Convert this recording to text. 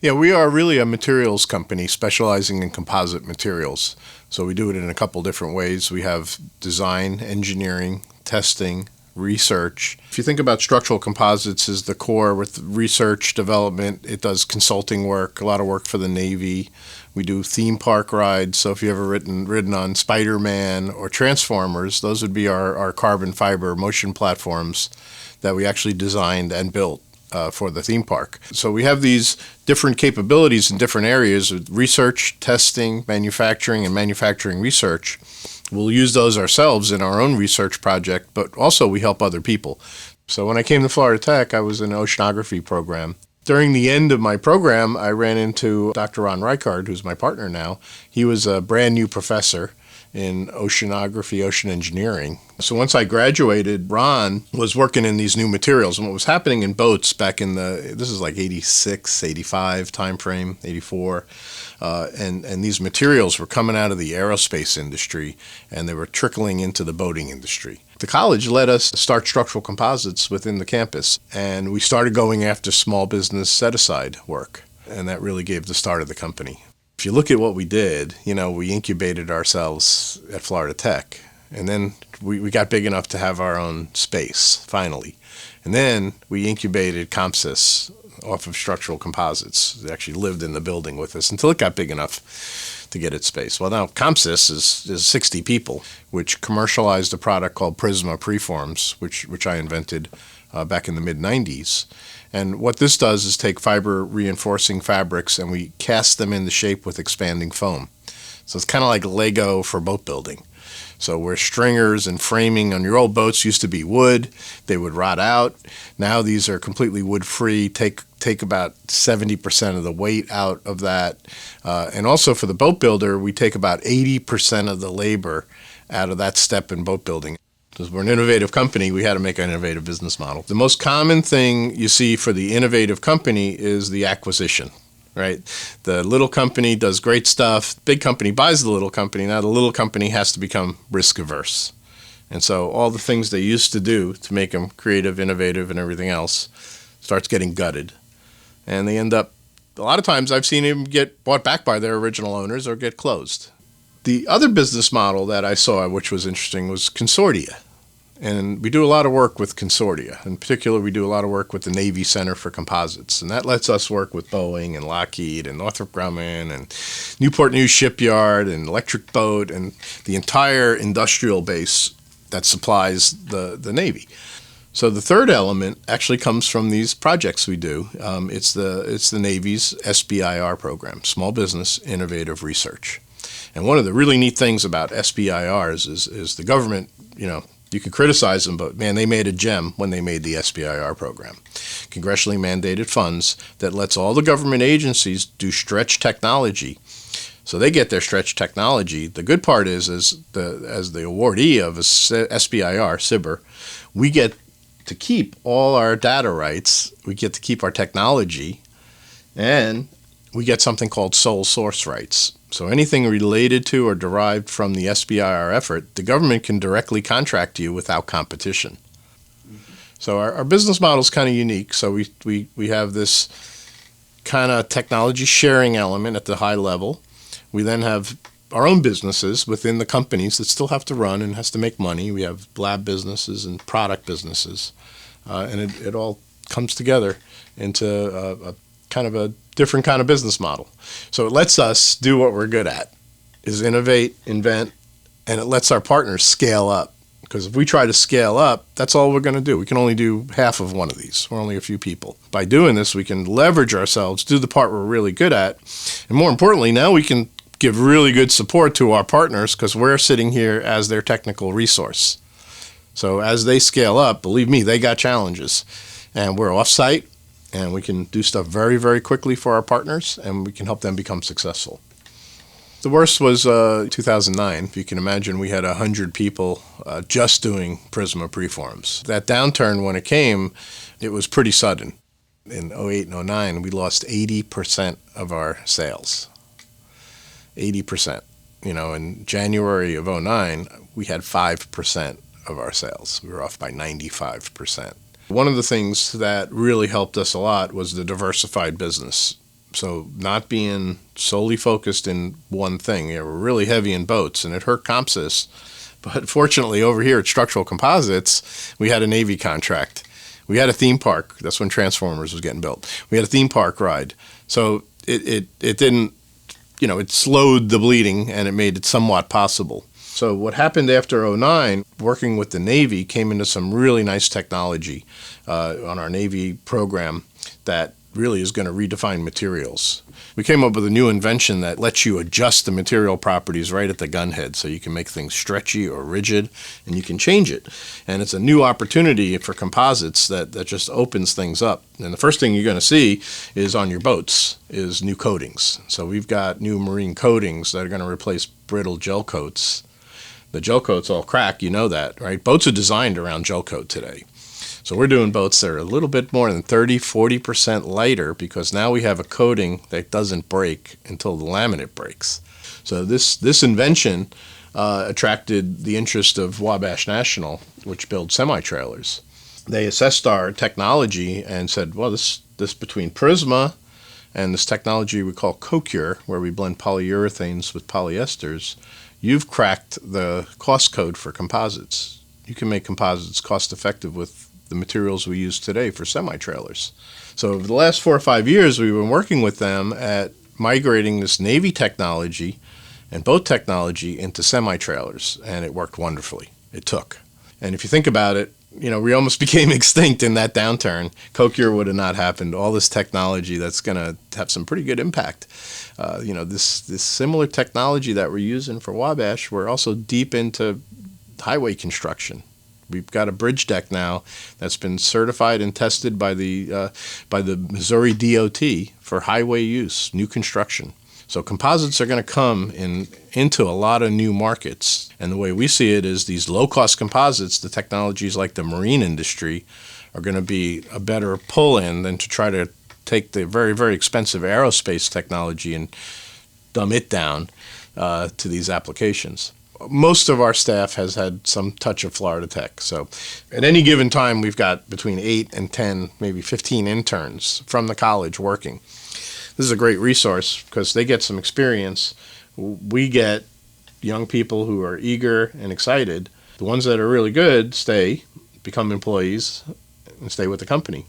Yeah, we are really a materials company specializing in composite materials. So we do it in a couple different ways. We have design, engineering, testing, research. If you think about structural composites as the core with research, development, it does consulting work, a lot of work for the Navy. We do theme park rides. So if you've ever ridden on Spider-Man or Transformers, those would be our carbon fiber motion platforms that we actually designed and built for the theme park. So we have these different capabilities in different areas of research, testing, manufacturing, and manufacturing research. We'll use those ourselves in our own research project, but also we help other people. So when I came to Florida Tech, I was in an oceanography program. During the end of my program, I ran into Dr. Ron Reichard, who's my partner now. He was a brand new professor in oceanography, ocean engineering. So once I graduated, Ron was working in these new materials. And what was happening in boats back in this is like 86, 85 timeframe, 84. And these materials were coming out of the aerospace industry and they were trickling into the boating industry. The college let us start structural composites within the campus. And we started going after small business set-aside work. And that really gave the start of the company. If you look at what we did, we incubated ourselves at Florida Tech, and then we got big enough to have our own space, finally. And then we incubated Composites off of structural composites. They actually lived in the building with us until it got big enough to get its space. Well, now Composites is 60 people, which commercialized a product called Prisma Preforms, which I invented back in the mid-90s. And what this does is take fiber reinforcing fabrics and we cast them into shape with expanding foam. So it's kind of like Lego for boat building. So where stringers and framing on your old boats used to be wood, they would rot out. Now these are completely wood-free, take about 70% of the weight out of that. And also for the boat builder, we take about 80% of the labor out of that step in boat building. Because we're an innovative company, we had to make an innovative business model. The most common thing you see for the innovative company is the acquisition, right? The little company does great stuff. Big company buys the little company. Now the little company has to become risk averse. And so all the things they used to do to make them creative, innovative, and everything else starts getting gutted. And they end up, a lot of times I've seen them get bought back by their original owners or get closed. The other business model that I saw, which was interesting, was consortia. And we do a lot of work with consortia. In particular, we do a lot of work with the Navy Center for Composites. And that lets us work with Boeing and Lockheed and Northrop Grumman and Newport News Shipyard and Electric Boat and the entire industrial base that supplies the Navy. So the third element actually comes from these projects we do. It's the Navy's SBIR program, Small Business Innovative Research. And one of the really neat things about SBIRs is the government, you can criticize them, but man, they made a gem when they made the SBIR program. Congressionally mandated funds that lets all the government agencies do stretch technology. So they get their stretch technology. The good part is as the awardee of a SBIR, Sbir, we get to keep all our data rights, we get to keep our technology, and we get something called sole source rights. So anything related to or derived from the SBIR effort, the government can directly contract you without competition. So our business model is kind of unique. So we have this kind of technology sharing element at the high level. We then have our own businesses within the companies that still have to run and has to make money. We have lab businesses and product businesses. And it all comes together into a kind of a different kind of business model. So it lets us do what we're good at, is innovate, invent, and it lets our partners scale up. Because if we try to scale up, that's all we're going to do. We can only do half of one of these. We're only a few people. By doing this, we can leverage ourselves, do the part we're really good at, and more importantly, now we can give really good support to our partners because we're sitting here as their technical resource. So as they scale up, believe me, they got challenges. And we're off-site, and we can do stuff very, very quickly for our partners, and we can help them become successful. The worst was 2009. If you can imagine, we had 100 people just doing Prisma preforms. That downturn, when it came, it was pretty sudden. In 08 and 09, we lost 80% of our sales. 80%. In January of 09, we had 5% of our sales. We were off by 95%. One of the things that really helped us a lot was the diversified business. So not being solely focused in one thing. We're really heavy in boats, and it hurt Comsys. But fortunately, over here at Structural Composites, we had a Navy contract. We had a theme park. That's when Transformers was getting built. We had a theme park ride. So it didn't, it slowed the bleeding, and it made it somewhat possible. So what happened after '09, working with the Navy, came into some really nice technology on our Navy program that really is going to redefine materials. We came up with a new invention that lets you adjust the material properties right at the gunhead, so you can make things stretchy or rigid, and you can change it. And it's a new opportunity for composites that just opens things up. And the first thing you're going to see is on your boats is new coatings. So we've got new marine coatings that are going to replace brittle gel coats. The gel coats all crack, you know that, right? Boats are designed around gel coat today. So we're doing boats that are a little bit more than 30-40% lighter, because now we have a coating that doesn't break until the laminate breaks. So this invention attracted the interest of Wabash National, which builds semi-trailers. They assessed our technology and said, well, this between Prisma and this technology we call CoCure, where we blend polyurethanes with polyesters, you've cracked the cost code for composites. You can make composites cost effective with the materials we use today for semi-trailers. So over the last 4 or 5 years, we've been working with them at migrating this Navy technology and boat technology into semi-trailers, and it worked wonderfully. It took. And if you think about it, we almost became extinct in that downturn. CoCure would have not happened. All this technology that's going to have some pretty good impact. This similar technology that we're using for Wabash, we're also deep into highway construction. We've got a bridge deck now that's been certified and tested by the Missouri DOT for highway use, new construction. So composites are going to come into a lot of new markets. And the way we see it is these low-cost composites, the technologies like the marine industry, are going to be a better pull-in than to try to take the very, very expensive aerospace technology and dumb it down to these applications. Most of our staff has had some touch of Florida Tech. So at any given time, we've got between 8 and 10, maybe 15 interns from the college working. This is a great resource because they get some experience. We get young people who are eager and excited. The ones that are really good stay, become employees, and stay with the company.